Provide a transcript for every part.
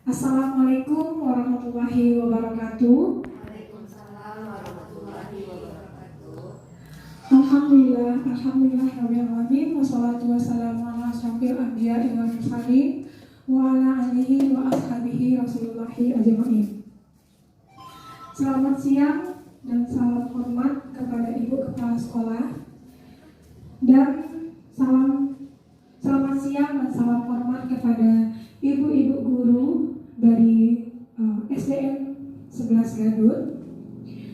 Assalamualaikum warahmatullahi wabarakatuh. Waalaikumsalam warahmatullahi wabarakatuh. Alhamdulillah rabbil alamin, wassalatu wassalamu ala asyrofil anbiya'i wal mursalin wa ala alihi wa ashabihi Rasulullahi ajma'in. Selamat siang dan salam hormat kepada Ibu Kepala Sekolah, dan selamat siang dan salam hormat kepada ibu-ibu guru dari SDN 11 Gadut.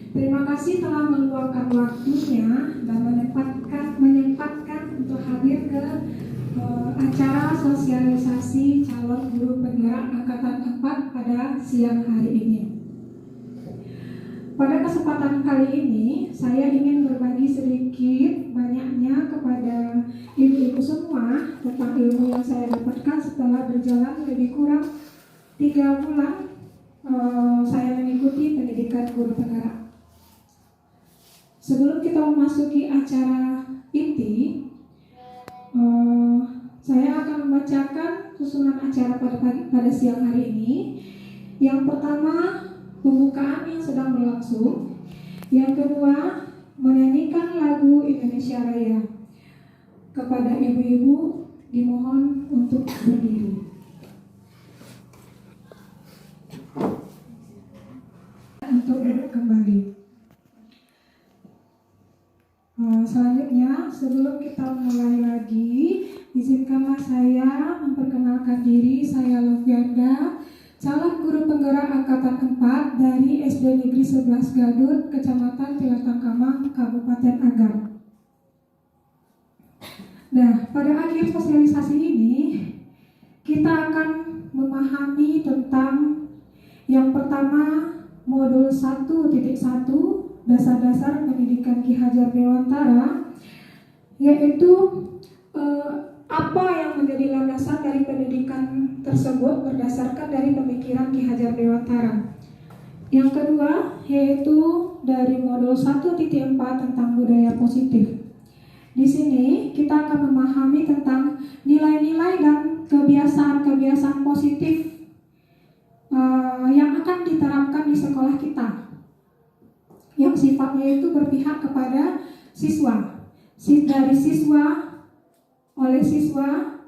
Terima kasih telah meluangkan waktunya dan menyempatkan untuk hadir ke acara sosialisasi calon guru penggerak angkatan 4 pada siang hari ini. Pada kesempatan kali ini, saya ingin berbagi sedikit banyaknya kepada ibu-ibu semua tentang ilmu yang saya dapatkan setelah berjalan lebih kurang 3 bulan saya mengikuti pendidikan guru penggerak. Sebelum kita memasuki acara inti, saya akan membacakan susunan acara pada siang hari ini. Yang pertama, pembukaan yang sedang berlangsung. Yang kedua, menyanyikan lagu Indonesia Raya. Kepada ibu-ibu dimohon untuk berdiri. Untuk duduk kembali. Selanjutnya, sebelum kita mulai lagi, izinkanlah saya memperkenalkan diri. Saya Lovianda, calon guru penggerak angkatan 4 dari SD Negeri 11 Gadut, Kecamatan Cilatangkamang, Kabupaten Agam. Nah, pada akhir sosialisasi ini, kita akan memahami tentang yang pertama, modul 1.1 dasar-dasar pendidikan Ki Hajar Dewantara, yaitu apa yang menjadi landasan dari pendidikan tersebut berdasarkan dari pemikiran Ki Hajar Dewantara. Yang kedua, yaitu dari modul 1.4 tentang budaya positif. Di sini kita akan memahami tentang nilai-nilai dan kebiasaan-kebiasaan positif yang akan diterapkan di sekolah kita, yang sifatnya itu berpihak kepada siswa, dari siswa, oleh siswa,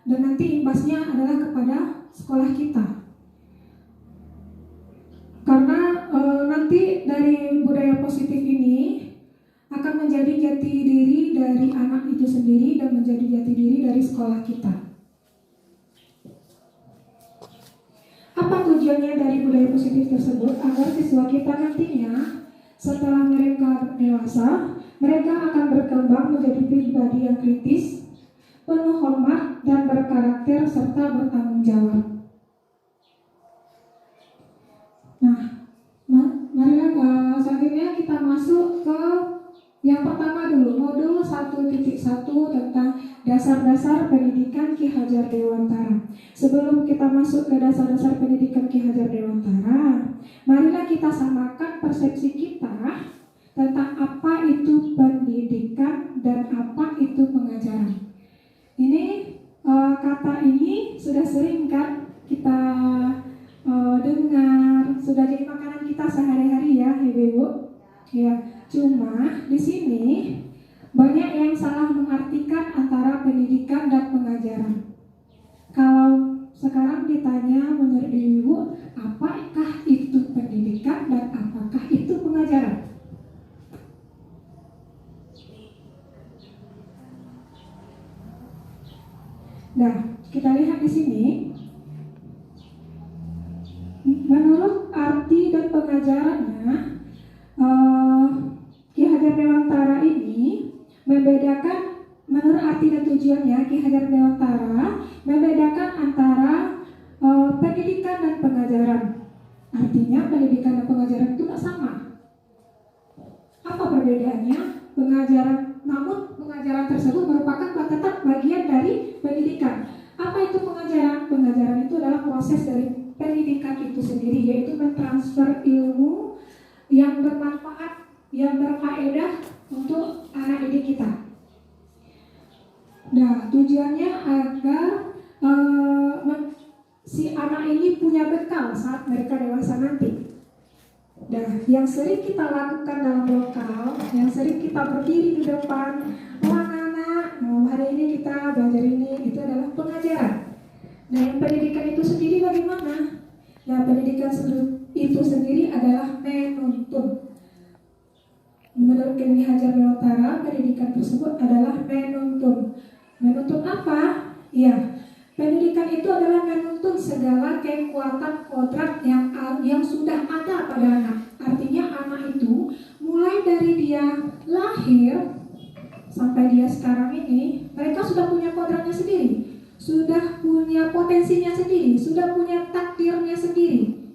dan nanti imbasnya adalah kepada sekolah kita. Karena nanti dari budaya positif ini akan menjadi jati diri dari anak itu sendiri dan menjadi jati diri dari sekolah kita. Apa tujuannya dari budaya positif tersebut? Agar siswa kita nantinya setelah mereka dewasa, mereka akan berkembang menjadi pribadi yang kritis, penuh hormat dan berkarakter serta bertanggung jawab. Nah, marilah selanjutnya kita masuk ke yang pertama dulu, modul 1.1 tentang dasar-dasar pendidikan Ki Hajar Dewantara. Sebelum kita masuk ke dasar-dasar pendidikan Ki Hajar Dewantara, marilah kita samakan persepsi kita tentang apa itu pendidikan dan apa itu pengajaran. Ini kata ini sudah sering kan kita dengar, sudah jadi makanan kita sehari-hari ya, Ibu. Ya, cuma di sini banyak yang salah mengartikan antara pendidikan dan pengajaran. Kalau sekarang ditanya menurut Ibu, apakah itu pendidikan dan apakah itu pengajaran? Nah, kita lihat di sini. Menurut arti dan pengajarannya, Ki Hajar Dewantara ini membedakan, menurut arti dan tujuannya, Ki Hajar Dewantara membedakan antara pendidikan dan pengajaran. Artinya pendidikan dan pengajaran itu tak sama. Apa perbedaannya? Namun pengajaran tersebut merupakan tetap bagian dari pendidikan. Apa itu pengajaran? Pengajaran itu adalah proses dari pendidikan itu sendiri, yaitu mentransfer ilmu yang bermanfaat, yang berfaedah untuk anak didik kita. Nah, tujuannya agar si anak ini punya bekal saat mereka dewasa nanti. Dan yang sering kita lakukan dalam lokal, yang sering kita berdiri di depan, anak-anak, hari ini kita belajar ini, itu adalah pengajaran. Nah, yang pendidikan itu sendiri bagaimana? Ya, pendidikan itu sendiri adalah menuntun. Menurut Ki Hajar Dewantara, pendidikan tersebut adalah menuntun. Menuntun apa? Ya, pendidikan itu adalah menuntun segala kekuatan kodrat yang sudah ada pada anak. Artinya anak itu mulai dari dia lahir sampai dia sekarang ini, mereka sudah punya kodratnya sendiri, sudah punya potensinya sendiri, sudah punya takdirnya sendiri.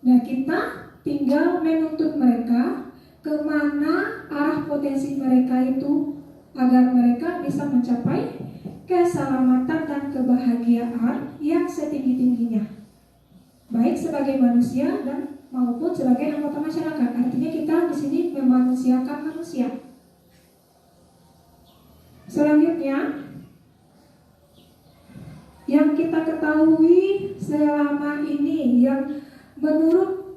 Nah, kita tinggal menuntun mereka kemana arah potensi mereka itu, agar mereka bisa mencapai keselamatan dan kebahagiaan yang setinggi-tingginya, baik sebagai manusia dan maupun sebagai anggota masyarakat. Artinya kita di sini memanusiakan manusia. Selanjutnya, yang kita ketahui selama ini, yang menurut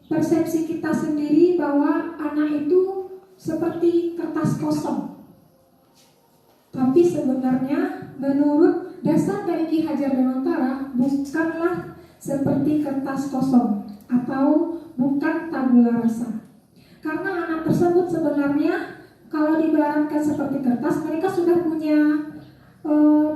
persepsi kita sendiri, bahwa anak itu seperti kertas kosong. Tapi sebenarnya menurut dasar dari Ki Hajar Dewantara, bukanlah seperti kertas kosong atau bukan tabula rasa. Karena anak tersebut sebenarnya kalau diibaratkan seperti kertas, mereka sudah punya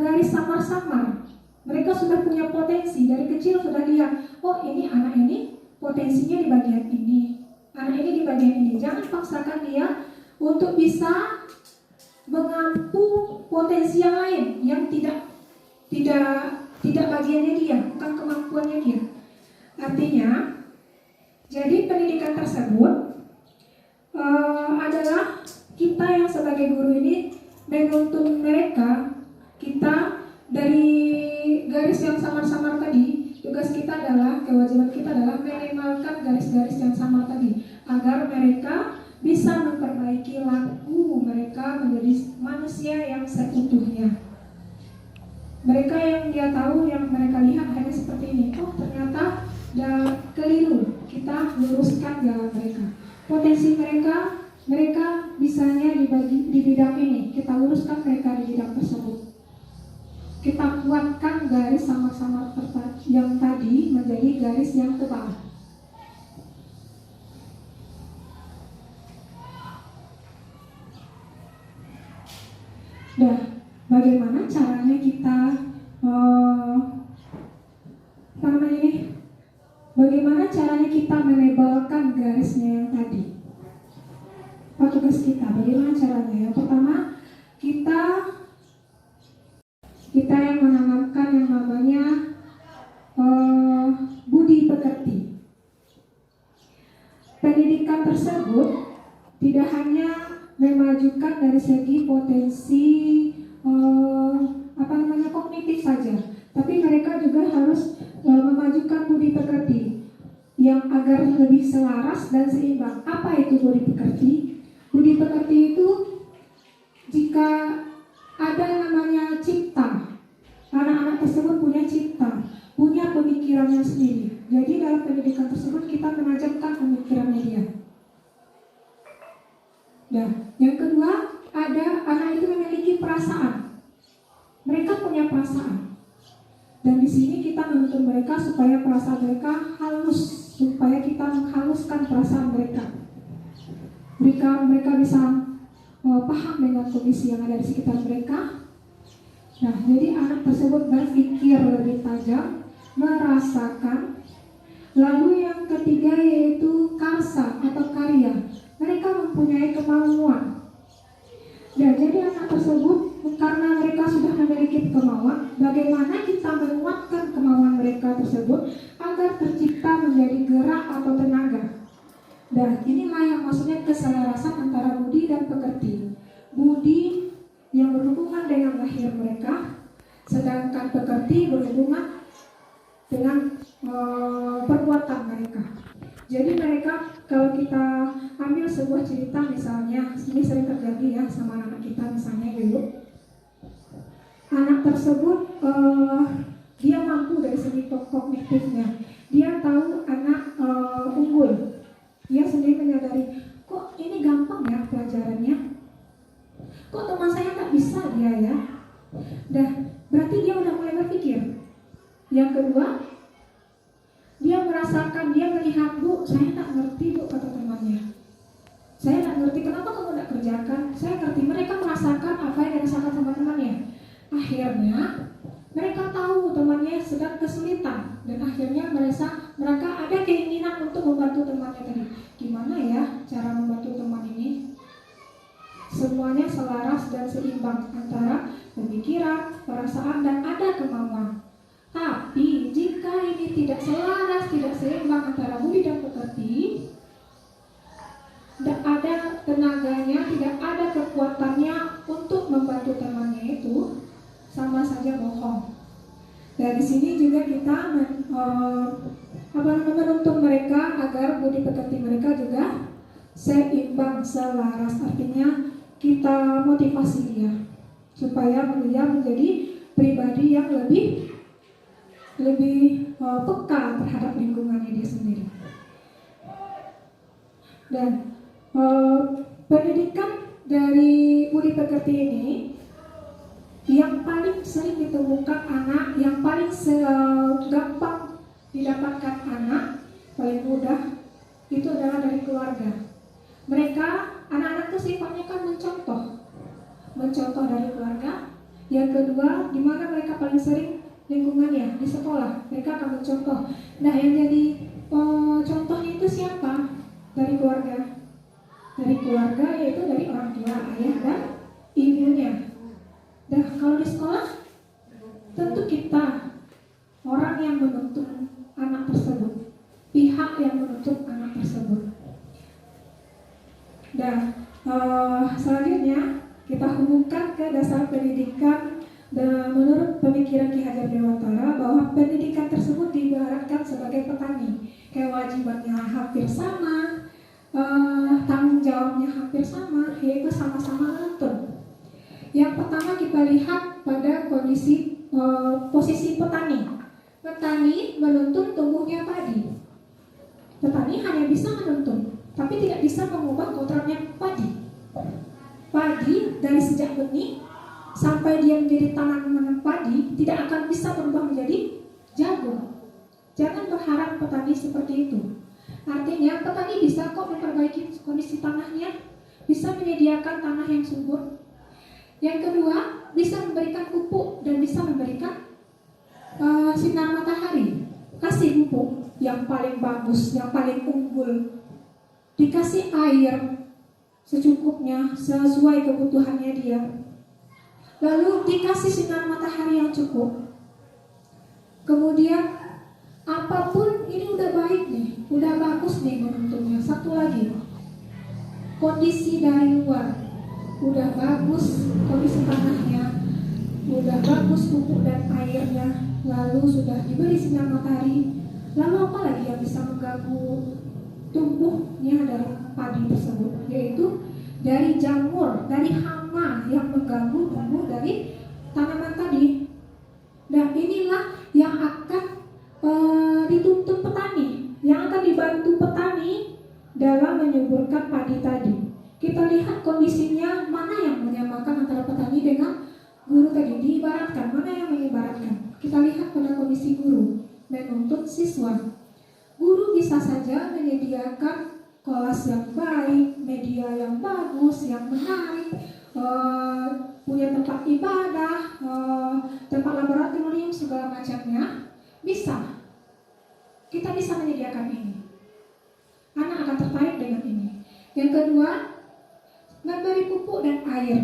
garis samar-samar. Mereka sudah punya potensi, dari kecil sudah lihat, oh ini anak ini potensinya di bagian ini, anak ini di bagian ini. Jangan paksakan dia untuk bisa mengampu potensi yang lain yang tidak bagiannya dia, bukan kemampuannya dia. Artinya, jadi pendidikan tersebut adalah kita yang sebagai guru ini menuntun mereka. Kita dari garis yang samar-samar tadi, tugas kita adalah, kewajiban kita adalah minimalkan garis-garis yang samar tadi, agar mereka bisa memperbaiki laku mereka menjadi manusia yang seutuhnya. Mereka yang dia tahu, yang mereka lihat hanya seperti ini. Oh, ternyata keliru. Kita luruskan jalan mereka. Potensi mereka bisanya di bidang ini. Kita luruskan mereka di bidang tersebut. Kita kuatkan garis samar-samar yang tadi menjadi garis yang tebal. Nah, bagaimana caranya kita bagaimana caranya kita melebalkan garisnya yang tadi? Tugas kita, bagaimana caranya? Yang pertama, kita yang menanamkan yang namanya budi pekerti. Pendidikan tersebut tidak hanya memajukan dari segi potensi kognitif saja, tapi mereka juga harus memajukan budi pekerti yang agar lebih selaras dan seimbang. Apa itu budi pekerti? Budi pekerti itu jika ada namanya cipta, anak-anak tersebut punya cipta, punya pemikirannya sendiri. Jadi dalam pendidikan tersebut kita menajamkan pemikirannya dia. Nah, yang kedua, ada anak itu memiliki perasaan. Mereka punya perasaan. Dan di sini kita menuntun mereka supaya perasaan mereka halus, supaya kita menghaluskan perasaan mereka. Mereka bisa paham dengan kondisi yang ada di sekitar mereka. Nah, jadi anak tersebut berpikir lebih tajam, merasakan. Lalu yang ketiga yaitu karsa atau karya. Mereka mempunyai kemauan. Nah, jadi anak tersebut karena mereka sudah memiliki kemauan, bagaimana kita menguatkan kemauan mereka tersebut agar tercipta menjadi gerak atau tenaga. Dan inilah yang maksudnya keselarasan antara budi dan pekerti. Budi yang berhubungan dengan lahir mereka, sedangkan pekerti berhubungan dengan perbuatan mereka. Jadi mereka, kalau kita ambil sebuah cerita misalnya, ini sering terjadi ya sama anak kita misalnya dulu. anak tersebut dia mampu dari segi kognitifnya, dia tahu anak unggul, dia sendiri menyadari kok ini gampang ya pelajarannya, kok teman saya tak bisa dia ya. Berarti dia udah mulai berpikir. Yang kedua, dia merasakan, dia melihat, bu, saya tak ngerti bu, kata temannya. Saya tak ngerti, kenapa kamu tak kerjakan? Saya ngerti. Mereka merasakan apa yang dirasakan sama temannya. Akhirnya mereka tahu temannya sedang kesulitan, dan akhirnya mereka ada keinginan untuk membantu temannya tadi. Gimana ya cara membantu teman ini? Semuanya selaras dan seimbang antara pemikiran, perasaan, dan ada kemauan. Tapi jika ini tidak selaras, tidak seimbang antara budi dan pekerti, tidak ada tenaganya, tidak ada kekuatannya untuk membantu temannya, itu sama saja bohong. Dari sini juga kita menuntun mereka agar budi pekerti mereka juga seimbang, selaras. Artinya kita motivasi dia supaya dia menjadi pribadi yang lebih peka terhadap lingkungannya dia sendiri. Dan pendidikan dari budi pekerti ini yang paling sering ditemukan anak, yang paling gampang didapatkan anak, paling mudah itu adalah dari keluarga. Mereka, anak-anak itu sifatnya kan mencontoh dari keluarga. Yang kedua, di mana mereka paling sering lingkungannya, di sekolah, mereka akan mencontoh. Nah, yang jadi contohnya itu siapa? Dari keluarga. Dari keluarga, yaitu dari orang tua, ayah dan ibunya. Dan kalau di sekolah, tentu kita orang yang menuntun anak tersebut, pihak yang menuntut anak tersebut. Dan selanjutnya kita hubungkan ke dasar pendidikan. Dan menurut pemikiran Ki Hajar Dewantara bahwa pendidikan tersebut diibaratkan sebagai petani, kewajibannya hampir sama, tanggung jawabnya hampir sama, yaitu sama-sama menuntun. Yang pertama kita lihat pada posisi petani. Petani menuntun tumbuhnya padi. Petani hanya bisa menuntun, tapi tidak bisa mengubah kodratnya padi. Padi dari sejak benih sampai dia menjadi tanaman padi tidak akan bisa berubah menjadi jagung. Jangan berharap petani seperti itu. Artinya petani bisa kok memperbaiki kondisi tanahnya, bisa menyediakan tanah yang subur. Yang kedua, bisa memberikan pupuk dan bisa memberikan sinar matahari. Kasih pupuk yang paling bagus, yang paling unggul. Dikasih air secukupnya, sesuai kebutuhannya dia. Lalu dikasih sinar matahari yang cukup. Kemudian apapun ini udah baik nih, udah bagus nih menuntutnya. Satu lagi, kondisi dari luar udah bagus, kondisi tanahnya udah bagus, pupuk dan airnya, lalu sudah diberi sinar matahari. Lalu apa lagi yang bisa mengganggu tumbuhnya dari padi tersebut? Yaitu dari jamur, dari hama yang mengganggu tumbuh dari tanaman tadi. Dan inilah yang akan dituntut petani, yang akan dibantu petani dalam menyuburkan padi tadi. Kita lihat kondisinya, mana yang menyamakan antara petani dengan guru tadi. Diibaratkan, mana yang mengibaratkan? Kita lihat pada kondisi guru menuntut siswa. Guru bisa saja menyediakan kelas yang baik, media yang bagus, yang menarik, punya tempat ibadah, tempat laboratorium, segala macamnya. Bisa. Kita bisa menyediakan ini. Anak akan tertarik dengan ini. Yang kedua, memberi pupuk dan air.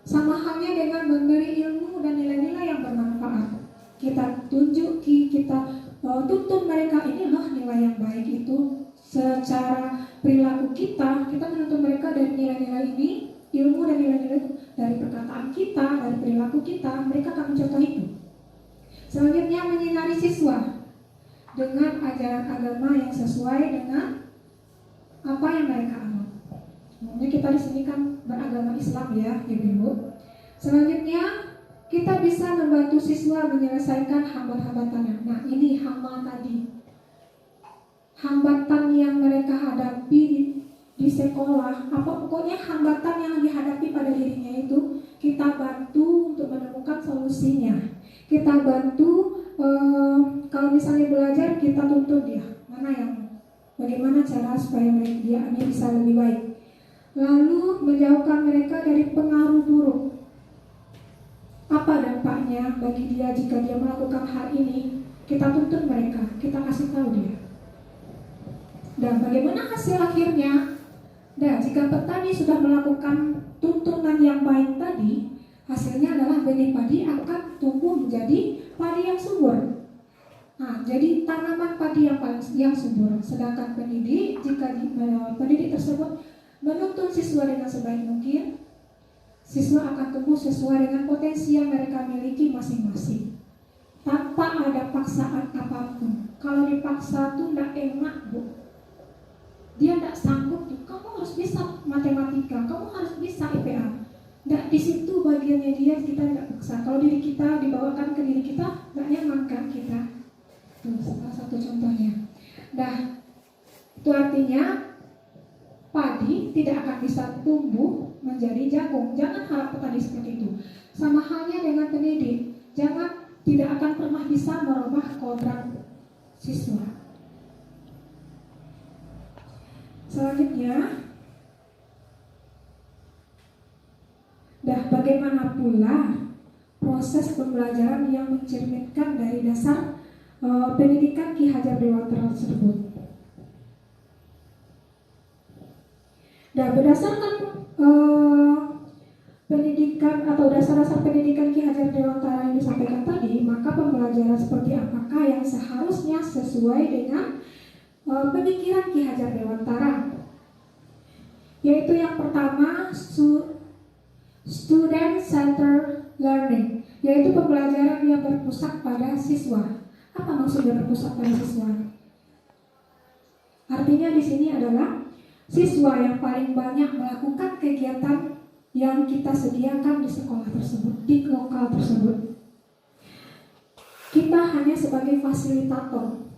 Sama halnya dengan memberi ilmu dan nilai-nilai yang bermanfaat. Kita tunjuki, kita tuntun mereka, ini loh nilai yang baik itu. Secara perilaku kita menuntun mereka dari nilai-nilai ini, ilmu dan nilai-nilai dari perkataan kita, dari perilaku kita, mereka akan mencontoh itu. Selanjutnya, menyinari siswa dengan ajaran agama yang sesuai dengan apa yang mereka anut. Kita di sini kan beragama Islam ya, Ibu. Selanjutnya kita bisa membantu siswa menyelesaikan hambatan-hambatannya. Nah, ini hamba tadi. Hambatan yang mereka hadapi di sekolah, apa pokoknya hambatan yang dihadapi pada dirinya itu, kita bantu untuk menemukan solusinya. Kita bantu, kalau misalnya belajar, kita tuntut dia bagaimana cara supaya dia bisa lebih baik. Lalu menjauhkan mereka dari pengaruh buruk. Apa dampaknya bagi dia jika dia melakukan hal ini? Kita tuntut mereka, kita kasih tahu dia. Dan bagaimana hasil akhirnya? Dan jika petani sudah melakukan tuntunan yang baik tadi, hasilnya adalah benih padi akan tumbuh menjadi padi yang subur. Nah, jadi tanaman padi yang subur. Sedangkan pendidik, jika pendidik tersebut menuntun siswa dengan sebaik mungkin, siswa akan tumbuh sesuai dengan potensi yang mereka miliki masing-masing, tanpa ada paksaan apapun. Kalau dipaksa tuh tidak enak, Bu. Dia tidak sanggup tuh. Kamu harus bisa matematika, kamu harus bisa IPA. Tidak, di situ bagiannya dia, kita tidak paksa. Kalau diri kita dibawakan ke diri kita, tidak nyaman kan kita. Itu salah satu contohnya. Nah, itu artinya padi tidak akan bisa tumbuh menjadi jagung. Jangan harap petani seperti itu. Sama halnya dengan pendidik, tidak akan pernah bisa merubah kodrat siswa. Selanjutnya, bagaimana pula proses pembelajaran yang mencerminkan dari dasar pendidikan Ki Hajar Dewantara tersebut. Berdasarkan pendidikan atau dasar-dasar pendidikan Ki Hajar Dewantara yang disampaikan tadi, maka pembelajaran seperti apakah yang seharusnya sesuai dengan pemikiran Ki Hajar Dewantara? Yaitu yang pertama, student-centered learning, yaitu pembelajaran yang berpusat pada siswa. Apa maksudnya berpusat pada siswa? Artinya di sini adalah siswa yang paling banyak melakukan kegiatan yang kita sediakan di sekolah tersebut, di lokal tersebut. Kita hanya sebagai fasilitator.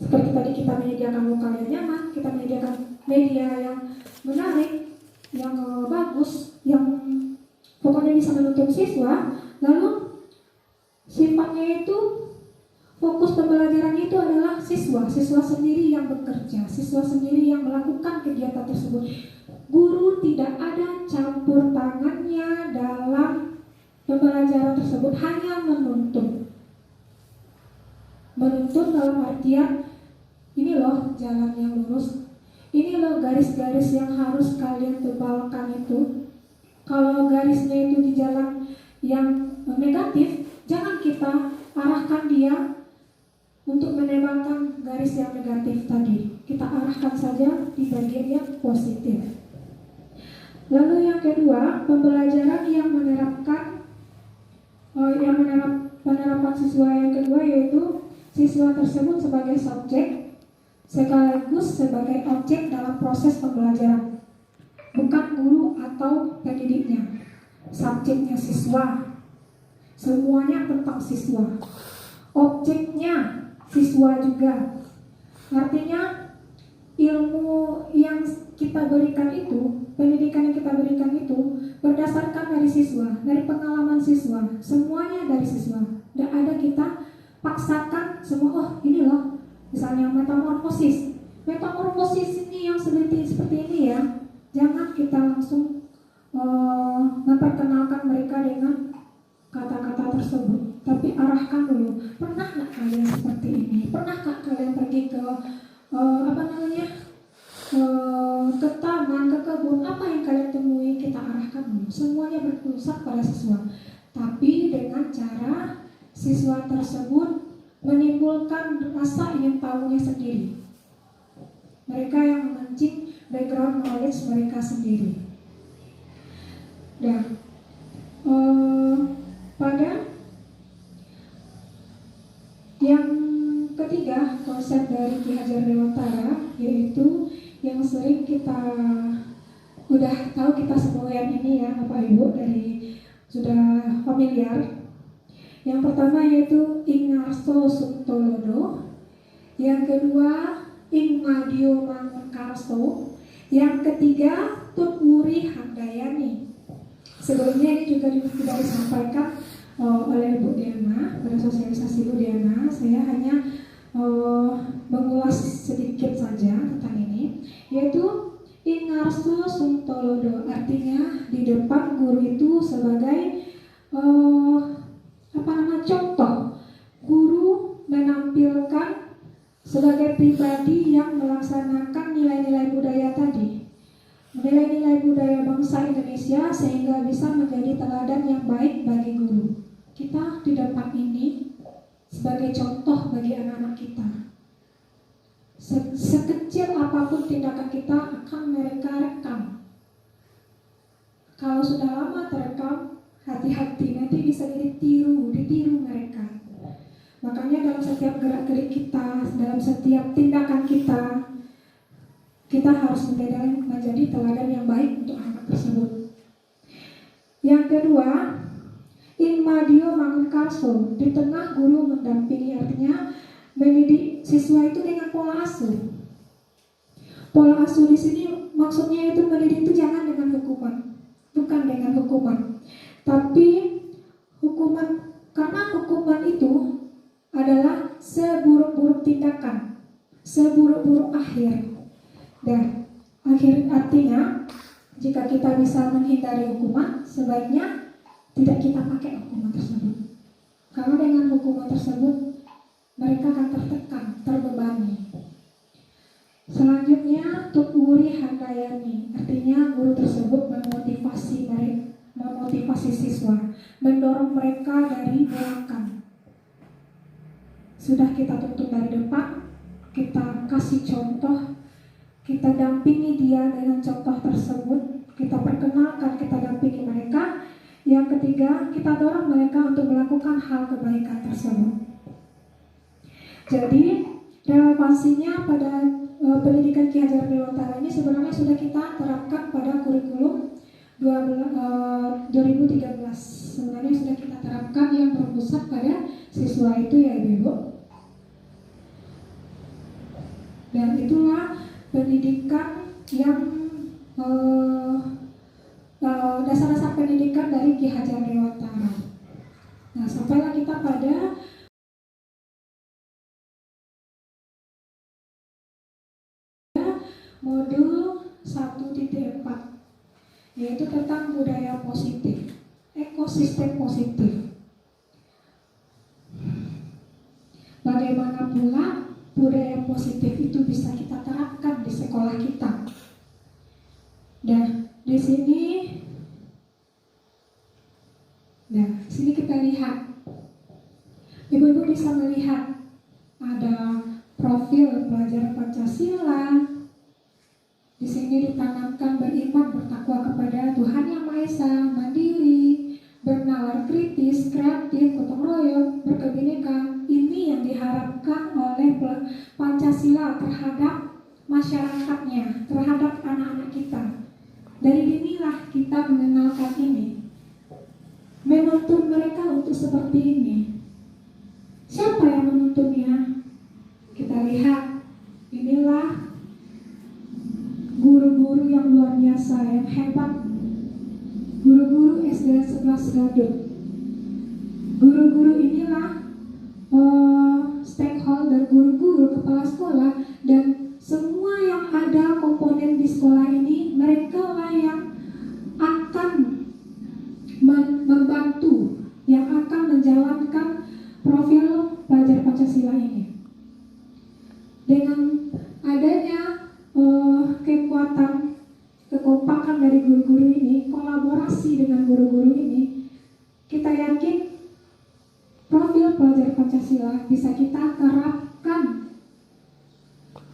Seperti tadi kita menyediakan lokal yang nyaman, kita menyediakan media yang menarik, yang bagus, yang pokoknya bisa menuntun siswa. Lalu sifatnya itu, fokus pembelajaran itu adalah siswa sendiri yang bekerja, siswa sendiri yang melakukan kegiatan tersebut. Guru tidak ada campur tangannya dalam pembelajaran tersebut, hanya menuntun. Menuntun dalam artian, ini loh jalan yang lurus, ini loh garis-garis yang harus kalian tebalkan itu. Kalau garisnya itu di jalan yang negatif, jangan kita arahkan dia untuk menebalkan garis yang negatif tadi. Kita arahkan saja di bagian yang positif. Lalu yang kedua, pembelajaran yang menerapkan penerapan siswa yang kedua, yaitu siswa tersebut sebagai subjek sekaligus sebagai objek dalam proses pembelajaran, bukan guru atau pendidiknya. Subjeknya siswa, semuanya tentang siswa. Objeknya siswa juga. Artinya ilmu yang kita berikan itu, pendidikan yang kita berikan itu berdasarkan dari siswa, dari pengalaman siswa, semuanya dari siswa. Tidak ada kita paksakan semua, oh ini loh, misalnya metamorfosis ini yang seperti ini ya. Jangan kita langsung memperkenalkan mereka dengan kata-kata tersebut, tapi arahkan dulu. Pernah nggak kalian seperti ini? Pernahkah kalian pergi ke ke taman, ke kebun? Apa yang kalian temui? Kita arahkan dulu. Semuanya berpusat pada siswa, tapi dengan cara siswa tersebut menimbulkan rasa ingin tahunya sendiri. Mereka yang memancing background knowledge mereka sendiri. Dan pada yang ketiga, konsep dari Ki Hajar Dewantara, yaitu yang sering kita udah tahu kita semua yang ini ya Bapak Ibu, dari sudah familiar, Yang pertama yaitu Ingarso Suntolodo, yang kedua Ingmadio Mangunkarso, yang ketiga Tutwuri Handayani. Sebelumnya ini juga sudah disampaikan oleh Bu Diana pada sosialisasi Bu Diana. Saya hanya mengulas sedikit saja tentang ini, yaitu Ingarso Suntolodo, artinya di depan guru itu sebagai contoh. Guru menampilkan sebagai pribadi yang melaksanakan nilai-nilai budaya tadi, nilai-nilai budaya bangsa Indonesia, sehingga bisa menjadi teladan yang baik bagi guru. Kita di depan ini sebagai contoh bagi anak-anak kita. Sekecil apapun tindakan kita akan mereka rekam. Kalau sudah lama terekam, hati-hati, nanti bisa ditiru mereka. Makanya dalam setiap gerak-gerik kita, dalam setiap tindakan kita harus menjadi teladan yang baik untuk anak tersebut. Yang kedua, Ingmadio Mangunkarso, di tengah guru mendampingi, artinya mendidik siswa itu dengan pola asuh. Pola asuh di sini maksudnya itu mendidik itu jangan dengan hukuman, bukan dengan hukuman, tapi hukuman, karena hukuman itu adalah seburuk-buruk tindakan, seburuk-buruk akhir. Dan akhir artinya jika kita bisa menghindari hukuman, sebaiknya tidak kita pakai hukuman tersebut. Karena dengan hukuman tersebut mereka akan tertekan, terbebani. Selanjutnya Tutwuri Handayani, artinya guru tersebut memotivasi siswa, mendorong mereka dari belakang. Sudah kita tuntun dari depan, kita kasih contoh, kita dampingi dia dengan contoh tersebut, kita perkenalkan, kita dampingi mereka. Yang ketiga, kita dorong mereka untuk melakukan hal kebaikan tersebut. Jadi relevansinya pada pendidikan Ki Hajar Dewantara ini sebenarnya sudah kita terapkan pada kurikulum 2013. Sebenarnya sudah kita terapkan yang berpusat pada siswa itu ya Ibu. Dan itulah pendidikan yang dasar-dasar pendidikan dari Ki Hajar Dewantara. Nah, sampailah kita pada modul 1.4, yaitu tentang budaya positif, ekosistem positif. Bagaimana pula budaya positif itu bisa kita terapkan di sekolah kita. Dan di sini kita lihat, ibu-ibu bisa melihat ada profil pelajar Pancasila. Di sini ditanamkan beriman, bertakwa kepada Tuhan Yang Maha Esa, mandiri, bernalar kritis, kreatif, gotong royong, berkebinekaan. Ini yang diharapkan oleh Pancasila terhadap masyarakatnya, terhadap anak-anak kita. Dari inilah kita mengenalkan ini, menuntun mereka untuk seperti ini. Siapa yang menuntunnya? Kita lihat, inilah guru-guru yang luar biasa, yang hebat, guru-guru SD 11 Gadut. Guru-guru inilah stakeholder, guru-guru, kepala sekolah, dan semua yang ada komponen di sekolah ini, mereka lah yang akan membantu, yang akan menjalankan profil pelajar Pancasila ini. Dengan adanya kekuatan, kekompakan dari guru-guru ini, kolaborasi dengan guru-guru ini, kita yakin profil pelajar Pancasila bisa kita terapkan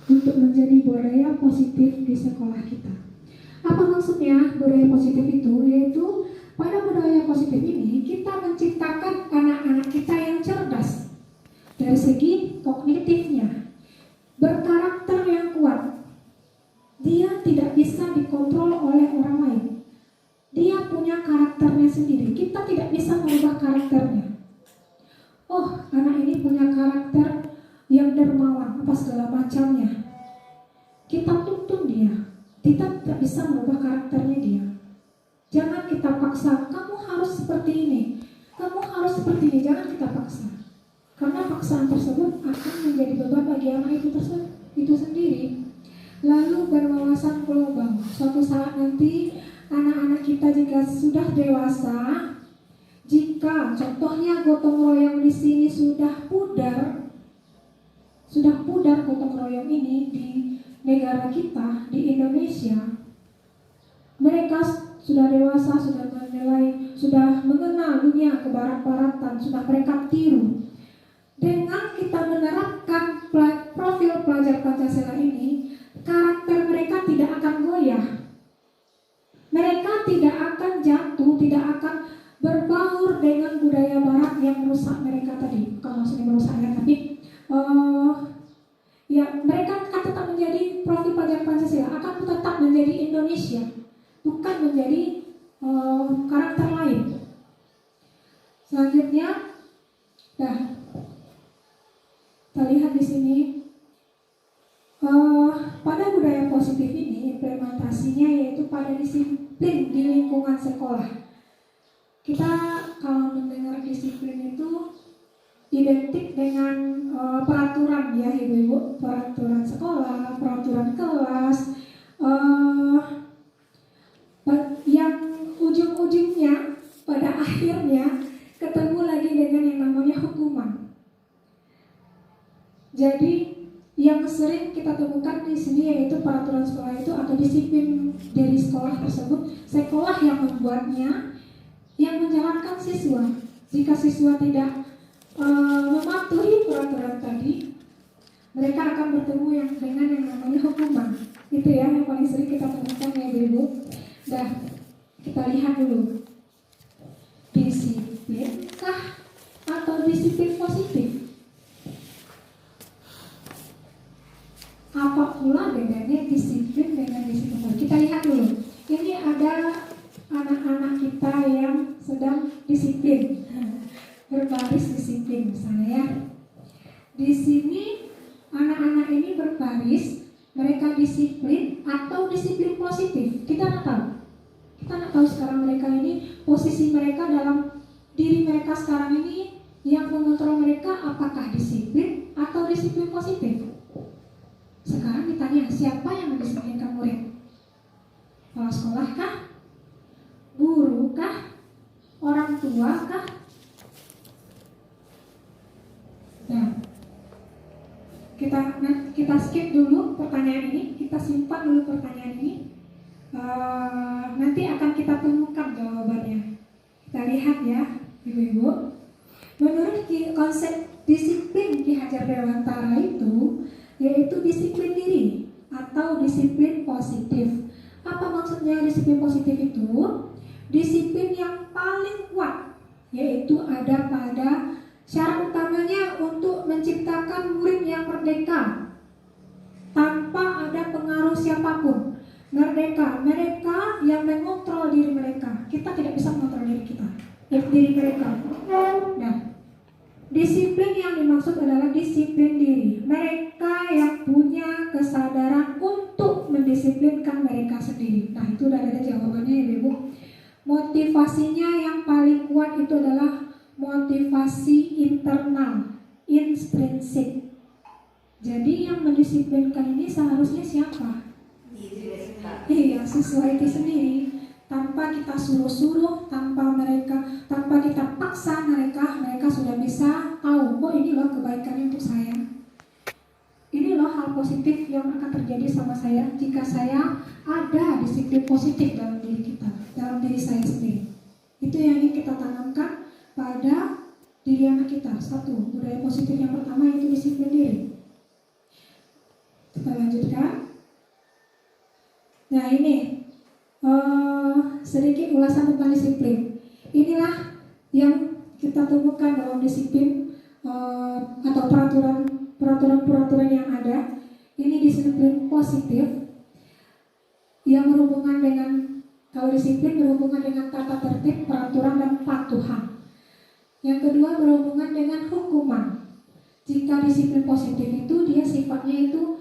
untuk menjadi budaya positif di sekolah kita. Apa maksudnya budaya positif itu? Yaitu pada budaya positif ini kita menciptakan anak-anak kita yang cerdas dari segi kognitifnya, berkarakter yang kuat. Dia tidak bisa dikontrol oleh orang lain. Dia punya karakternya sendiri. Kita tidak bisa merubah karakternya. karakter yang dermawan, apa segala macamnya, kita tuntun dia, kita tidak bisa merubah karakternya dia. Jangan kita paksa, kamu harus seperti ini, kamu harus seperti ini, jangan kita paksa. Karena paksaan tersebut akan menjadi beban bagi anak itu sendiri. Lalu berwawasan global. Suatu saat nanti anak-anak kita jika sudah dewasa, jika contohnya gotong royong di sini sudah pudar gotong royong ini di negara kita, di Indonesia, mereka sudah dewasa, sudah menilai, sudah mengenal dunia kebarat-baratan, sudah mereka tiru. Dengan kita menerapkan profil pelajar Pancasila ini, karakter mereka tidak akan goyah. Mereka tidak akan jatuh, tidak akan berbaur dengan budaya barat yang merusak mereka tadi. Bukan maksudnya merusak ya, tapi ya mereka akan tetap menjadi profil pelajar Pancasila, akan tetap menjadi Indonesia, bukan menjadi karakter lain. Selanjutnya, kita lihat di sini pada budaya positif ini implementasinya yaitu pada disiplin di lingkungan sekolah. Kita kalau mendengar disiplin itu identik dengan peraturan ya ibu-ibu, peraturan sekolah, peraturan kelas, yang ujung-ujungnya pada akhirnya ketemu lagi dengan yang namanya hukuman. Jadi yang sering kita temukan di sini yaitu peraturan sekolah itu atau disiplin dari sekolah tersebut, sekolah yang membuatnya, yang menjalankan siswa. Jika siswa tidak mematuhi peraturan tadi, mereka akan bertemu dengan yang namanya hukuman. Itu ya yang paling sering kita temukan ya ibu. Kita lihat dulu, disiplinkah atau disiplin positif? Apa pula bedanya disiplin dengan disiplin positif? Kita lihat dulu. Ini ada anak-anak kita yang sedang disiplin, berbaris disiplin misalnya ya. Di sini anak-anak ini berbaris, mereka disiplin atau disiplin positif. Kita nggak tahu sekarang mereka ini, posisi mereka dalam diri mereka sekarang ini yang mengontrol mereka apakah disiplin atau disiplin positif. Sekarang ditanya, siapa yang mendisiplinkan murid? Kepala sekolah kah? Guru kah? Orang tua kah? Kita skip dulu pertanyaan ini, kita simpan dulu pertanyaan ini. Nanti akan kita temukan jawabannya. Kita lihat ya, ibu-ibu. Menurut konsep disiplin Ki Hajar Dewantara itu, yaitu disiplin diri atau disiplin positif. Apa maksudnya disiplin positif itu? Disiplin yang paling kuat, yaitu ada pada syarat utamanya untuk menciptakan murid yang merdeka tanpa ada pengaruh siapapun. Merdeka, mereka yang mengontrol diri mereka. Kita tidak bisa mengontrol diri mereka. Disiplin yang dimaksud adalah disiplin diri. Mereka yang punya kesadaran untuk mendisiplinkan mereka sendiri. Nah, itu udah ada jawabannya ya Ibu. Motivasinya yang paling kuat itu adalah motivasi internal, intrinsik. Jadi yang mendisiplinkan ini seharusnya siapa? Iya, siswa itu sendiri. Tanpa kita suruh-suruh, tanpa kita paksa mereka sudah bisa tahu, oh ini loh kebaikannya untuk saya. Ini loh hal positif yang akan terjadi sama saya jika saya ada disiplin positif dalam diri kita, dalam diri saya sendiri. Itu yang ingin kita tanamkan pada diri anak kita. Satu, budaya positif yang pertama yaitu disiplin diri. Kita lanjutkan. Nah ini sedikit ulasan tentang disiplin. Inilah yang kita temukan dalam disiplin atau peraturan yang ada. Ini disiplin positif yang berhubungan dengan, kalau disiplin berhubungan dengan tata tertib, peraturan dan patuhan. Yang kedua berhubungan dengan hukuman. Jika disiplin positif itu dia sifatnya itu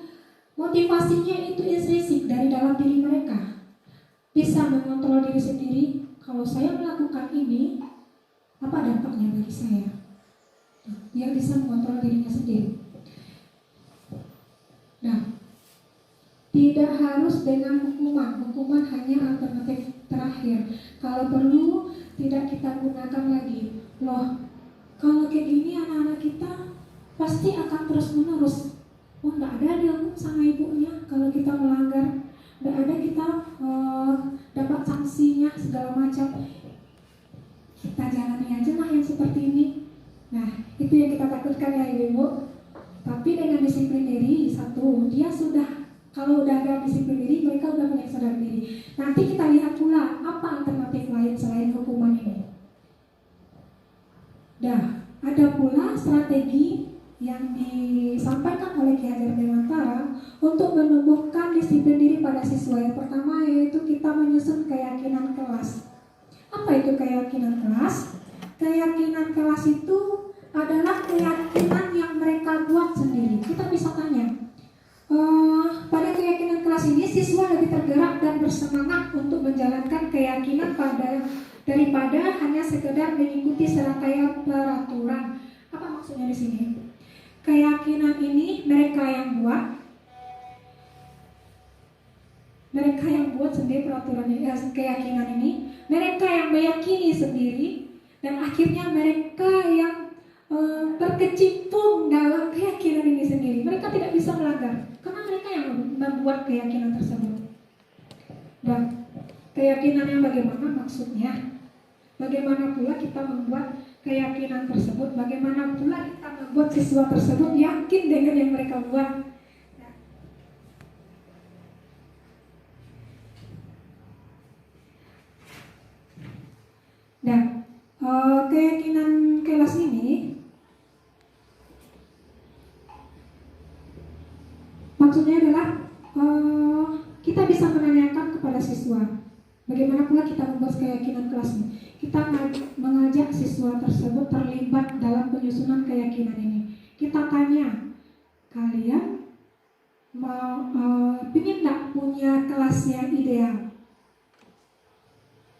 motivasinya itu intrinsik dari dalam diri mereka, bisa mengontrol diri sendiri. Kalau saya melakukan ini, apa dampaknya bagi saya? Dia bisa mengontrol dirinya sendiri. Nah, tidak harus dengan hukuman. Hukuman hanya alternatif terakhir. Kalau perlu, tidak kita gunakan lagi. Loh, kalau kayak gini anak-anak kita pasti akan terus-menerus. Oh, nggak ada dihukum sama ibunya kalau kita melanggar. Nggak ada kita dapat sanksinya segala macam. Kita jalani aja lah yang seperti ini. Nah, itu yang kita takutkan ya ibu-ibu. Tapi dengan disiplin diri, satu, dia sudah, kalau udah ada disiplin diri, mereka udah punya sadar diri. Nanti kita lihat pula apa alternatif lain selain hukuman ini. Dah, ada pula strategi yang disampaikan oleh Ki Hajar Dewantara untuk menumbuhkan disiplin diri pada siswa. Yang pertama yaitu kita menyusun keyakinan kelas. Apa itu keyakinan kelas? Keyakinan kelas itu adalah keyakinan yang mereka buat sendiri. Kita bisa tanya, pada keyakinan kelas ini siswa lebih tergerak dan bersemangat untuk menjalankan keyakinan daripada hanya sekedar mengikuti serangkaian peraturan. Apa maksudnya di sini? Keyakinan ini mereka yang buat sendiri peraturan ini, keyakinan ini mereka yang meyakini sendiri, dan akhirnya mereka yang terkecimpung dalam keyakinan ini sendiri. Mereka tidak bisa melanggar karena mereka yang membuat keyakinan tersebut. Dan keyakinan yang bagaimana maksudnya? Bagaimana pula kita membuat keyakinan tersebut? Bagaimana pula kita membuat siswa tersebut yakin dengan yang mereka buat? Nah, keyakinan kelas ini maksudnya adalah kita bisa menanyakan kepada siswa bagaimana pula kita membuat keyakinan kelas ini. Kita mengajak siswa tersebut terlibat dalam penyusunan keyakinan ini. Kita tanya, kalian ingin nggak punya kelas yang ideal?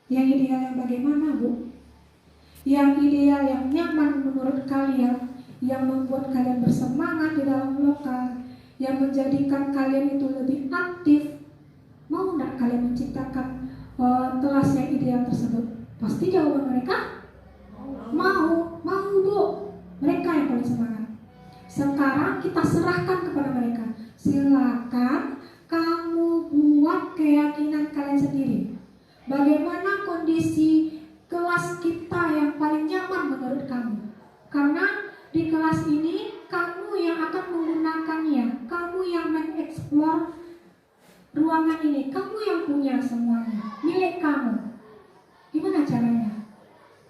Yang ideal yang bagaimana, Bu? Yang ideal yang nyaman menurut kalian, yang membuat kalian bersemangat di dalam lokal, yang menjadikan kalian itu lebih aktif. Mau nggak kalian menciptakan kelas yang ideal tersebut? Pasti jawaban mereka mau Bu. Mereka yang paling semangat. Sekarang kita serahkan kepada mereka. Silakan kamu buat keyakinan kalian sendiri. Bagaimana kondisi kelas kita yang paling nyaman menurut kamu? Karena di kelas ini kamu yang akan menggunakannya, kamu yang mengeksplor ruangan ini, kamu yang punya semuanya, milik kamu. Gimana caranya?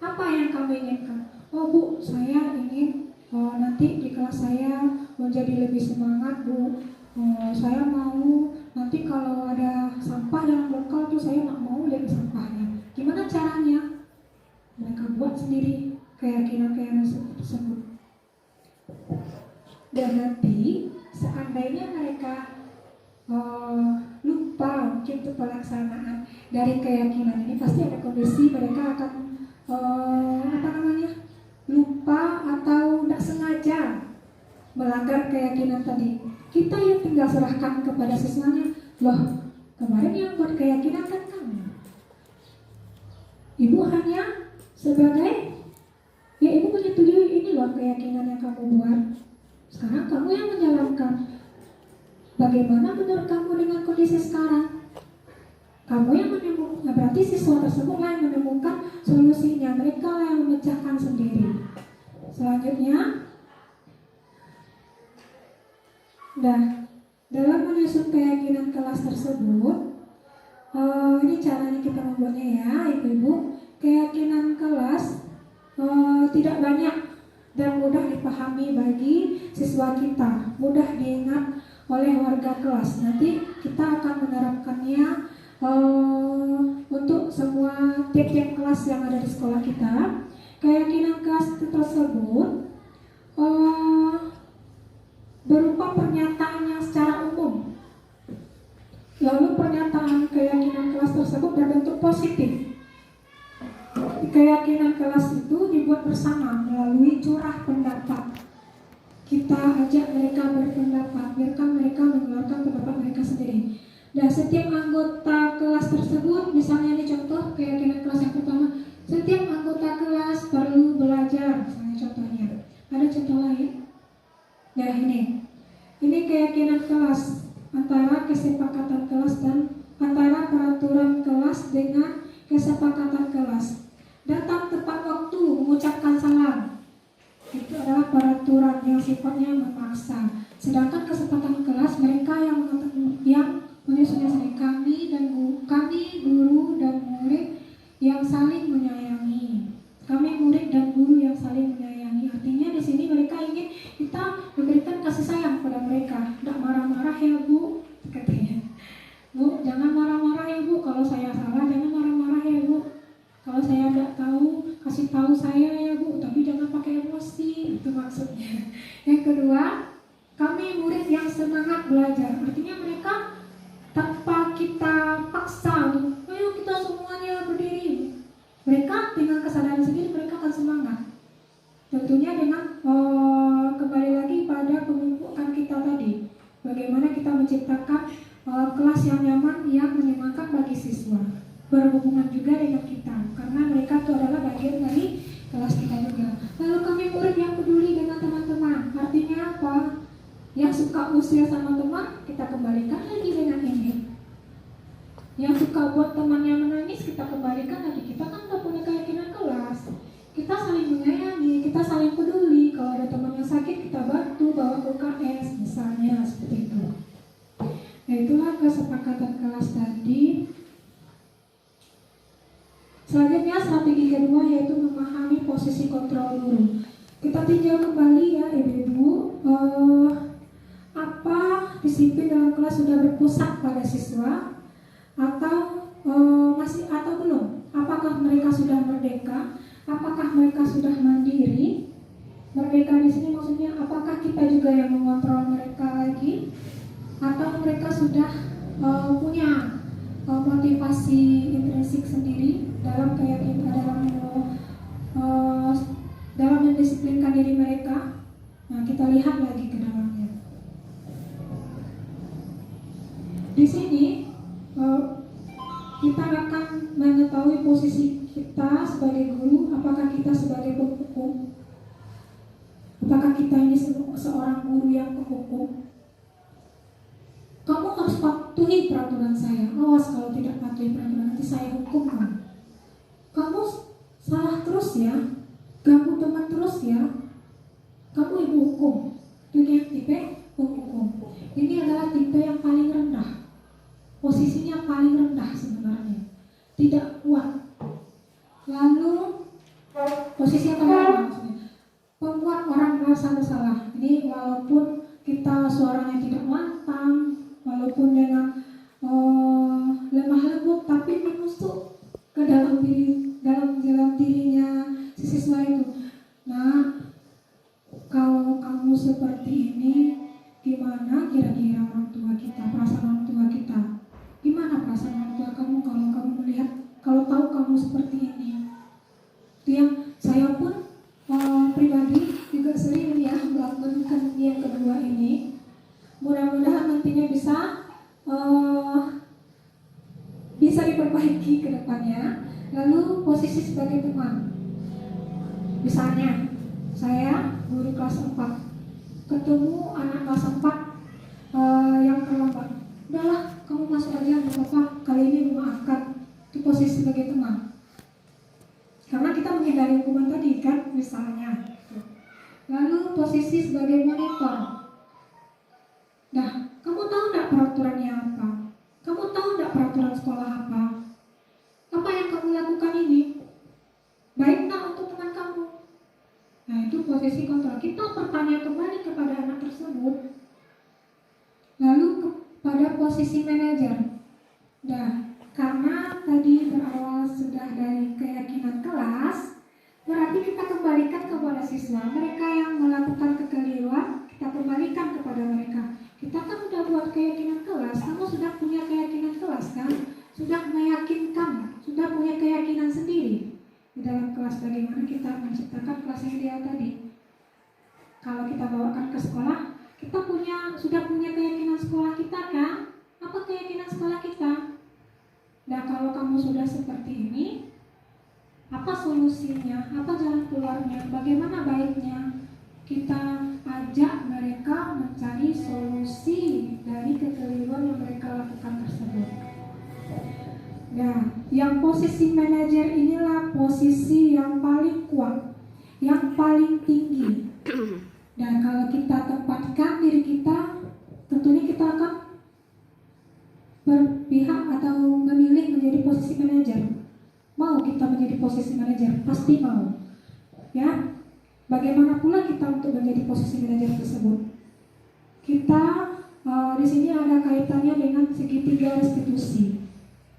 Apa yang kamu inginkan? Oh Bu, saya ingin nanti di kelas saya menjadi lebih semangat Bu. Saya mau nanti kalau ada sampah dalam lokal tuh saya nggak mau lihat sampahnya. Gimana caranya? Mereka buat sendiri keyakinan tersebut. Dan nanti seandainya mereka lupa mungkin untuk pelaksanaan dari keyakinan ini, pasti ada kondisi mereka akan lupa atau tidak sengaja melanggar keyakinan tadi. Kita yang tinggal serahkan kepada siswanya, loh kemarin yang buat keyakinan kan kamu, ibu hanya sebagai ya ibu menyetujui ini loh keyakinan yang kamu buat. Sekarang kamu yang menjalankan. Bagaimana menurut kamu dengan kondisi sekarang? Kamu yang menemukan, berarti siswa tersebut lah yang menemukan solusinya. Mereka lah yang memecahkan sendiri. Selanjutnya, dalam menyusun keyakinan kelas tersebut, ini caranya kita membuatnya ya, ibu-ibu. Keyakinan kelas tidak banyak dan mudah dipahami bagi siswa kita, mudah diingat oleh warga kelas. Nanti kita akan menerapkannya untuk semua tiap-tiap kelas yang ada di sekolah kita. Keyakinan kelas tersebut berupa pernyataan yang secara umum. Lalu pernyataan keyakinan kelas tersebut berbentuk positif. Keyakinan kelas itu dibuat bersama melalui curah pendapat. Kita ajak mereka berpendapat, biarkan mereka mengeluarkan pendapat mereka sendiri. Dan setiap anggota kelas tersebut, misalnya ini contoh keyakinan kelas yang pertama, setiap anggota kelas perlu belajar, misalnya contohnya. Ada contoh lain? Ya ini keyakinan kelas, antara kesepakatan kelas dan antara peraturan kelas dengan kesepakatan kelas. Datang tepat waktu, mengucapkan salam, itu adalah peraturan yang sifatnya memaksa. Sedangkan kesepakatan kelas, mereka yang menyusun kami guru dan murid yang saling menyayangi. Kami murid dan guru yang saling menyayangi. Artinya di sini mereka ingin kita memberikan kasih sayang pada mereka. Tidak marah-marah ya Bu, katanya. Bu, jangan marah-marah ya Bu. Kalau saya salah, jangan marah-marah ya Bu. Kalau saya tidak tahu, kasih tahu saya ya Bu. Tapi jangan pakai emosi. Itu maksudnya. Yang kedua, kami murid yang semangat belajar. Artinya mereka tanpa kita paksa, ayo kita semuanya berdiri. Mereka dengan kesadaran sendiri mereka akan semangat. Tentunya dengan kembali lagi pada pemupukkan kita tadi, bagaimana kita menciptakan kelas yang nyaman yang menyenangkan bagi siswa. Berhubungan juga dengan kita, karena mereka itu adalah bagian dari kelas kita juga. Lalu kami murid yang peduli dengan teman-teman. Artinya apa? Yang suka usil sama teman, kita kembalikan lagi dengan ini. Yang suka buat temannya menangis, kita kembalikan lagi. Kita kan udah punya keyakinan kelas. Kita saling menyayangi, kita saling peduli. Kalau ada teman yang sakit, kita bantu bawa ke UKS, misalnya seperti itu. Nah, itulah kesepakatan kelas tadi. Selanjutnya strategi kedua yaitu memahami posisi kontrol guru. Kita tinjau kembali ya Ibu-ibu, apa disiplin dalam kelas sudah berpusat pada siswa atau masih atau belum? Apakah mereka sudah merdeka? Apakah mereka sudah mandiri? Merdeka di sini maksudnya apakah kita juga yang mengontrol mereka lagi? Atau mereka sudah punya motivasi intrinsik sendiri dalam keyakinan dalam mendisiplinkan diri mereka? Nah, kita lihat lagi ke dalamnya. Di sini kita akan mengetahui posisi kita sebagai guru. Apakah kita sebagai penghukum? Apakah kita ini seorang guru yang penghukum? Kamu harus patuhi peraturan saya. Awas kalau tidak patuhi peraturan, nanti saya hukum kamu. Kamu salah terus ya, ganggu teman terus ya, kamu ibu hukum. Itu tipe penghukum. Ini adalah tipe yang paling rendah. Posisinya paling rendah sebenarnya, tidak kuat. Lalu posisi yang kedua maksudnya membuat orang merasa bersalah. Ini walaupun kita suaranya tidak lantang, walaupun dengan lemah lembut, tapi menusuk ke dalam dirinya si siswa itu. Nah, kalau kamu seperti ini, gimana kira-kira orang tua kita, perasaan orang tua kita? Gimana perasaan orang tua kamu kalau kamu melihat, kalau tahu kamu seperti ini? Itu yang saya pun pribadi juga sering ya melakukan yang kedua ini. Mudah-mudahan nantinya bisa diperbaiki ke depannya. Lalu posisi sebagai teman. Misalnya saya guru kelas 4 ketemu anak kelas 4 yang terlambat. Udahlah, kamu masuk aja, nggak apa-apa, kali ini memaafkan. Itu posisi sebagai teman. Karena kita menghindari hukuman tadi kan, misalnya. Lalu posisi sebagai monitor. Nah, kamu tahu nggak peraturannya apa? Kamu tahu nggak peraturan sekolah apa? Apa yang kamu lakukan ini baik nggak untuk teman kamu? Nah, itu posisi kontrol. Kita bertanya kembali kepada anak tersebut. Lalu pada posisi manajer. Nah, karena tadi berawal sudah dari keyakinan kelas, berarti kita kembalikan kepada siswa. Mereka yang melakukan kekeliruan, kita kembalikan kepada kepada mereka. Kita kan udah buat keyakinan kelas, kamu sudah punya keyakinan kelas kan? Sudah meyakinkan, sudah punya keyakinan sendiri di dalam kelas. Bagaimana kita menciptakan kelas yang ideal tadi? Kalau kita bawakan ke sekolah, kita sudah punya keyakinan sekolah kita kan? Apa keyakinan sekolah kita? Nah, kalau kamu sudah seperti ini, apa solusinya? Apa jalan keluarnya? Bagaimana baiknya? Kita ajak mereka mencari solusi dari kekeliruan yang mereka lakukan tersebut. Nah, yang posisi manajer inilah posisi yang paling kuat, yang paling tinggi. Dan kalau kita tempatkan diri kita, tentunya kita akan berpihak atau memilih menjadi posisi manajer. Mau kita menjadi posisi manajer? Pasti mau. Ya. Bagaimana pula kita untuk menjadi posisi manajer tersebut? Kita di sini ada kaitannya dengan segitiga restitusi.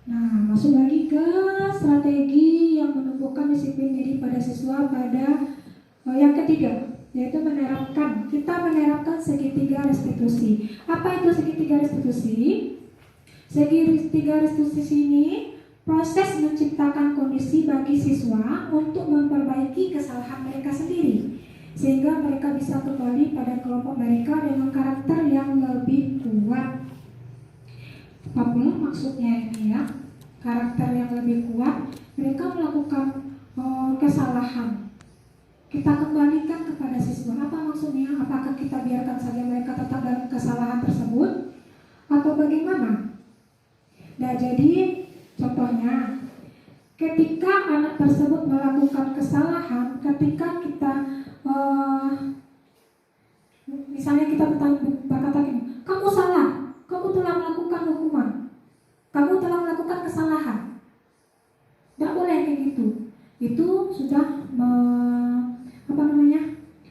Nah, masuk lagi ke strategi yang menumbuhkan disiplin diri pada siswa pada yang ketiga, yaitu kita menerapkan segitiga restitusi. Apa itu segitiga restitusi? Segitiga restitusi ini proses menciptakan kondisi bagi siswa untuk memperbaiki kesalahan mereka sendiri, sehingga mereka bisa kembali pada kelompok mereka dengan karakter yang lebih kuat. Apa pula maksudnya ini ya? Karakter yang lebih kuat, mereka melakukan kesalahan, kita kembalikan kepada siswa. Apa maksudnya? Apakah kita biarkan saja mereka tetap dalam kesalahan tersebut, atau bagaimana? Nah, jadi contohnya, ketika anak tersebut melakukan kesalahan, ketika kita misalnya kita berkata gini, kamu salah, kamu telah melakukan hukuman, kamu telah melakukan kesalahan. Tidak boleh kayak gitu. Itu sudah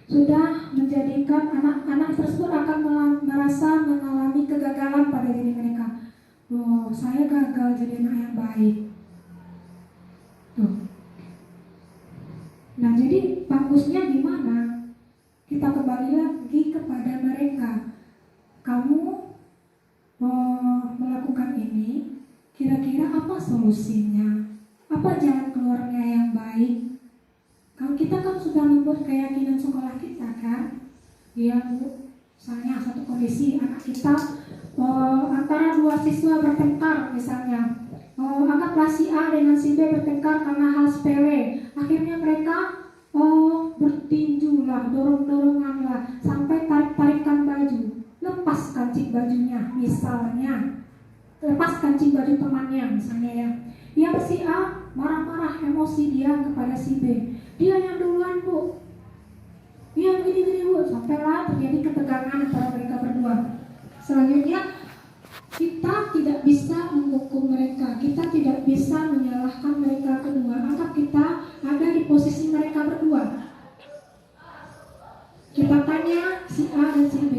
sudah menjadikan anak-anak tersebut akan merasa mengalami kegagalan pada diri mereka. Oh, saya gagal jadi anak yang baik. Tuh. Nah, jadi bagusnya gimana? Kita kembali lagi kepada mereka. Kamu melakukan ini, kira-kira apa solusinya? Apa jalan keluarnya yang baik? Kalau kita kan sudah membuat keyakinan sekolah kita kan? Ya, Bu. Misalnya satu kondisi anak kita antara dua siswa bertengkar misalnya, anggaplah si A dengan si B bertengkar karena hal sepele. Akhirnya mereka bertinju lah, dorong-dorongan lah, sampai tarik-tarikan baju, lepas kancing bajunya misalnya, lepas kancing baju temannya misalnya ya. Yang si A marah-marah, emosi dia kepada si B, dia yang duluan Bu, dia gini-gini Bu, sampailah terjadi ketegangan antara mereka berdua. Selanjutnya, kita tidak bisa menghukum mereka, kita tidak bisa menyalahkan mereka kedua. Anggap kita ada di posisi mereka berdua. Kita tanya si A dan si B.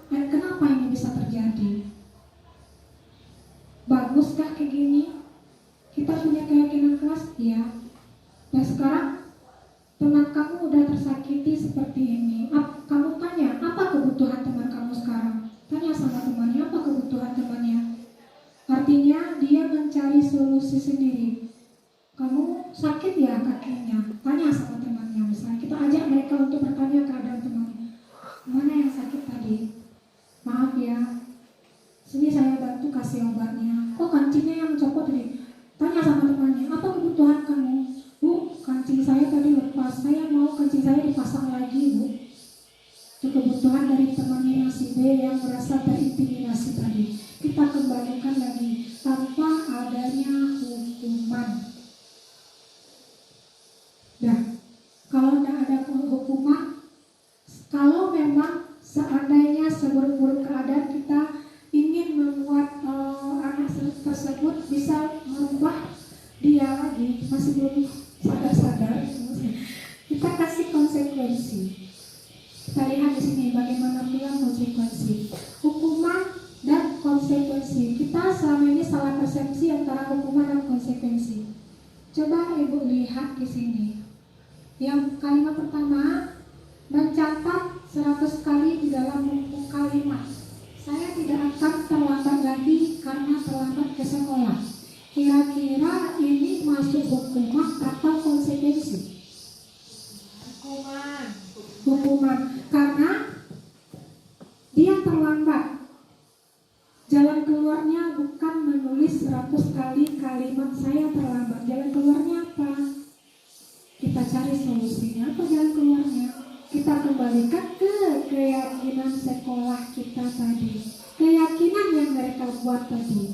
Dan kenapa ini bisa terjadi? Baguskah kayak gini? Kita punya keyakinan kelas, ya. Dan sekarang teman kamu udah tersakiti seperti ini. Kamu tanya, apa kebutuhan teman kamu sekarang? Tanya sama temannya, apa kebutuhan temannya? Artinya dia mencari solusi sendiri. Kamu sakit ya kakinya? Tanya sama temannya. Misalnya kita ajak mereka untuk bertanya keadaan temannya. Mana yang sakit tadi? Maaf ya, sini saya bantu kasih obatnya. Oh, kancingnya yang copot tadi. Tanya sama temannya, apa kebutuhan kamu? Bu, kancing saya tadi lepas, saya mau kancing saya dipasang lagi Bu. Itu kebutuhan dari temannya yang si B yang merasa terintimidasi tadi. Kita kembalikan lagi tanpa adanya hukuman. Nah, kalau tidak ada hukuman, kalau memang seandainya seburuk-buruk keadaan kita ingin membuat anak tersebut bisa merubah dia lagi, masih belum sadar-sadar, kita kasih konsekuensi. Kita lihat di sini bagaimana pula konsekuensi, hukuman dan konsekuensi. Kita selama ini salah persepsi antara hukuman dan konsekuensi. Coba Ibu lihat di sini. Yang kalimat pertama, mencatat 100 kali di dalam buku kalimat. Saya tidak akan terlambat lagi karena terlambat ke sekolah. Kira-kira ini masuk hukuman atau konsekuensi? Hukuman, karena dia terlambat. Jalan keluarnya bukan menulis 100 kali kalimat saya terlambat. Jalan keluarnya apa? Kita cari solusinya. Apa jalan keluarnya? Kita kembalikan ke keyakinan sekolah kita tadi, keyakinan yang mereka buat tadi.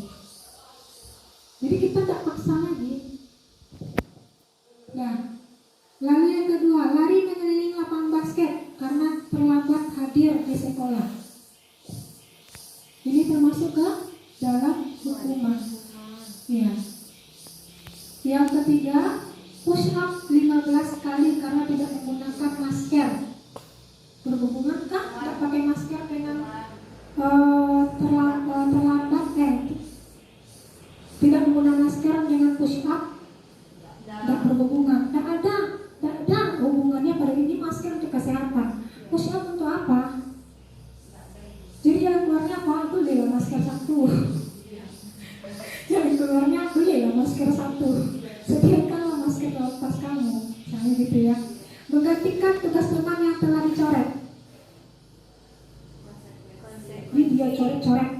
Jadi kita tak paksa lagi. Nah, lalu yang kedua, lari mengelilingi lapangan basket karena terlambat hadir di sekolah. Ini termasuk ke dalam hukuman. Ya. Yang ketiga, push up 15 kali karena tidak menggunakan masker. Berhubungan kah tidak pakai masker dengan terlambat tidak menggunakan masker dengan push up? Tidak berhubungan. Tidak ada hubungannya pada ini. Masker untuk kesehatan. Push up untuk apa? Jadi jalan keluarnya apa? Belilah masker satu. Jalan keluarnya belilah masker satu. Sediakanlah masker dalam tas kamu. Misalnya gitu ya. Menggantikan tugas teman yang telah dicoret. Ini dia coret-coret,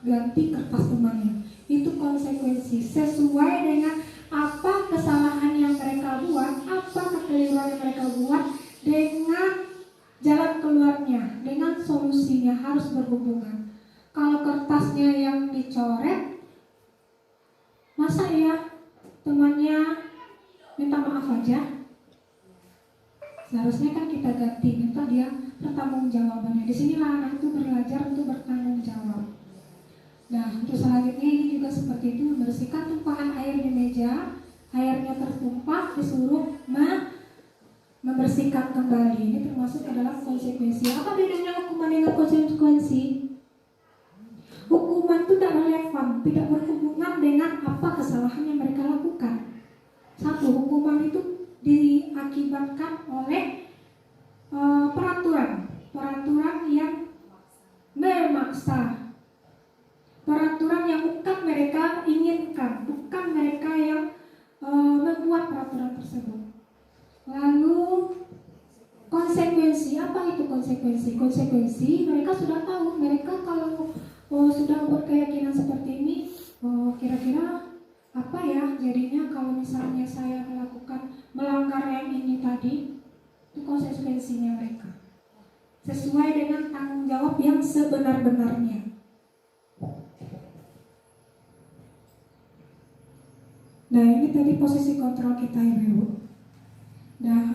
ganti kertas temannya. Itu konsekuensi sesuai dengan apa kesalahan yang mereka buat, apa kekeliruan yang mereka buat, dengan jalan keluarnya, dengan solusinya harus berhubungan. Kalau kertasnya yang dicoret, masa ya temannya minta maaf aja? Seharusnya kan kita ganti, minta dia pertanggungjawabannya. Disinilah anak itu belajar untuk bertanggung jawab. Nah, untuk selanjutnya ini juga seperti itu, membersihkan tumpahan air di meja. Airnya tertumpah, disuruh membersihkan kembali. Ini termasuk adalah konsekuensi. Apa bedanya hukuman dengan konsekuensi? Hukuman itu tidak relevan, tidak berhubungan dengan apa kesalahan yang mereka lakukan. Satu, hukuman itu diakibatkan oleh peraturan yang memaksa, peraturan yang bukan mereka inginkan, bukan mereka yang membuat peraturan tersebut. Lalu konsekuensi, apa itu konsekuensi? Konsekuensi mereka sudah tahu, mereka kalau sudah berkeyakinan seperti ini, kira-kira apa ya jadinya kalau misalnya saya melanggar yang ini tadi. Itu konsekuensinya mereka sesuai dengan tanggung jawab yang sebenar-benarnya. Nah, ini tadi posisi kontrol kita ya Ibu. Nah,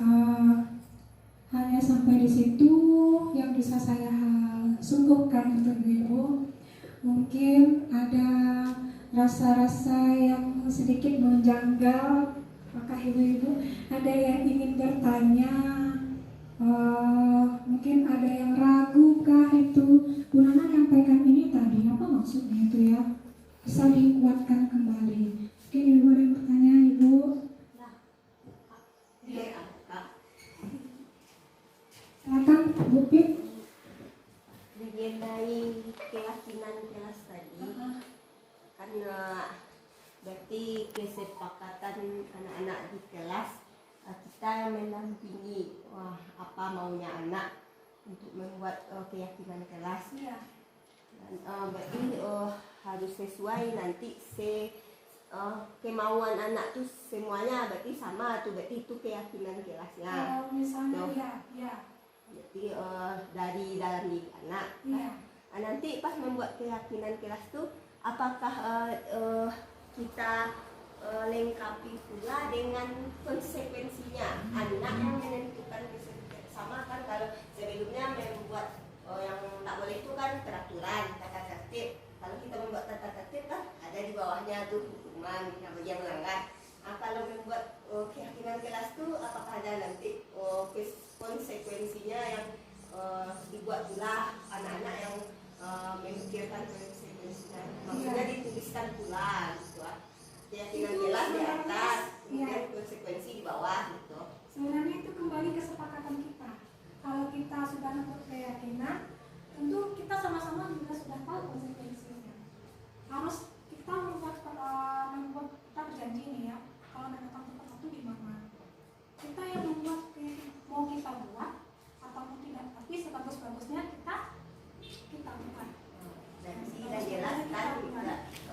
hanya sampai di situ yang bisa saya sungguhkan untuk Ibu. Mungkin ada rasa-rasa yang sedikit menjanggal, maka ibu-ibu ada yang ingin bertanya, mungkin ada yang ragu kah itu Bu Nana nyampaikan ini tadi apa maksudnya itu ya, bisa dikuatkan kembali. Mungkin ibu ada yang bertanya Ibu. Silakan Bu Pip. Mengenai keyakinan kelas tadi, karena berarti kesepakatan anak-anak di kelas, kita mendampingi apa maunya anak untuk membuat keyakinan kelas. Dan berarti harus sesuai nanti kemauan anak tuh semuanya berarti sama tuh, berarti itu keyakinan kelasnya. Misalnya ya. Jadi dari dalam diri anak. Nanti pas membuat keyakinan kelas tuh, apakah kita lengkapi pula dengan konsekuensinya. Anak yang menentukan sama kan, kalau sebelumnya membuat yang tak boleh itu kan peraturan tata tertib. Kalau kita membuat tata tertib kan ada di bawahnya tuh hukuman yang bagi yang melanggar. Kalau membuat keyakinan kelas tuh, apakah ada nanti konsekuensinya yang dibuat pula anak-anak yang memikirkan konsekuensinya, maksudnya dituliskan pula gitu. Keyakinan kelas di atas, kemudian konsekuensi di bawah gitu. Sebenarnya itu kembali kesepakatan kita. Kalau kita sudah membuat keyakinan, tentu kita sama-sama juga sudah tahu konsekuensinya. Harus kita membuat kita berjanji nih ya, kalau ada tempat tertentu di mana kita yang membuat mau kita buat ataupun tidak, tapi sebagus-bagusnya kita buat. Dan tidak jelaskan kita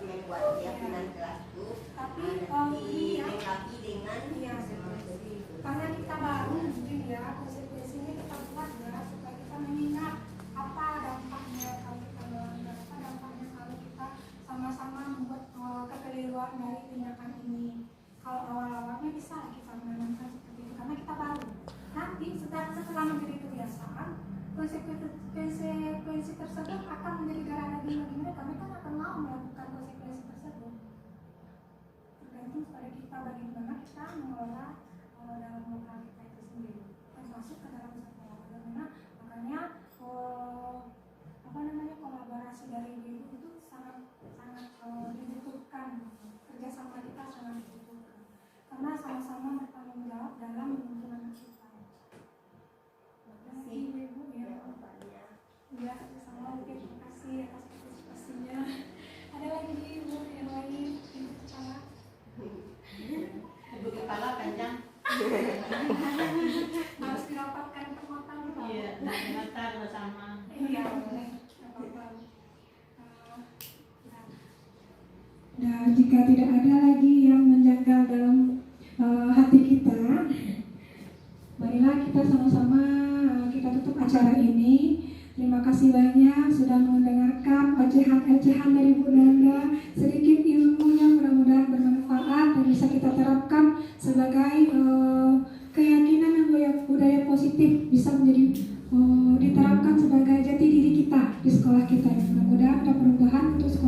membuat keyakinan kelas itu, Tapi dilengkapi dengan karena kita baru mungkin ya, konsekuensinya kita buat ya, supaya kita mengingat apa dampaknya kalau kita melanggar, apa dampaknya kalau kita sama-sama membuat kekeliruan dari tindakan ini. Kalau awal-awalnya bisa kita menanamkan seperti itu karena kita baru. Nanti setelah menjadi kebiasaan, konsekuensi tersebut akan menjadi darah daging bagi mereka. Mereka akan mau melakukan konsekuensi tersebut. Tergantung pada kita bagaimana kita mengelola dalam lokal kita itu sendiri, termasuk ke dalam sekolah. Makanya kolaborasi dari ibu itu sangat dibutuhkan. Kerjasama kita sangat dibutuhkan karena sama-sama bertanggung jawab dalam menuntun anak kita. Ibu ya, ya sama mungkin terima kasih atas partisipasinya. Ada lagi ibu yang lain ibu kepala? Ibu kepala panjang. Harus dirapatkan permotan dulu. Iya, mata bersama. Iya, boleh. Nah, jika tidak ada lagi yang menjangkau dalam hati kita, marilah kita sama-sama kita tutup acara ini. Terima kasih banyak sudah mendengarkan ocehan-ocehan dari Bu Nanda. Sedikit ilmunya mudah-mudahan bermanfaat dan bisa kita terapkan sebagai keyakinan dan budaya positif, bisa menjadi diterapkan sebagai jati diri kita di sekolah kita. Mudah-mudahan ada perubahan untuk sekolah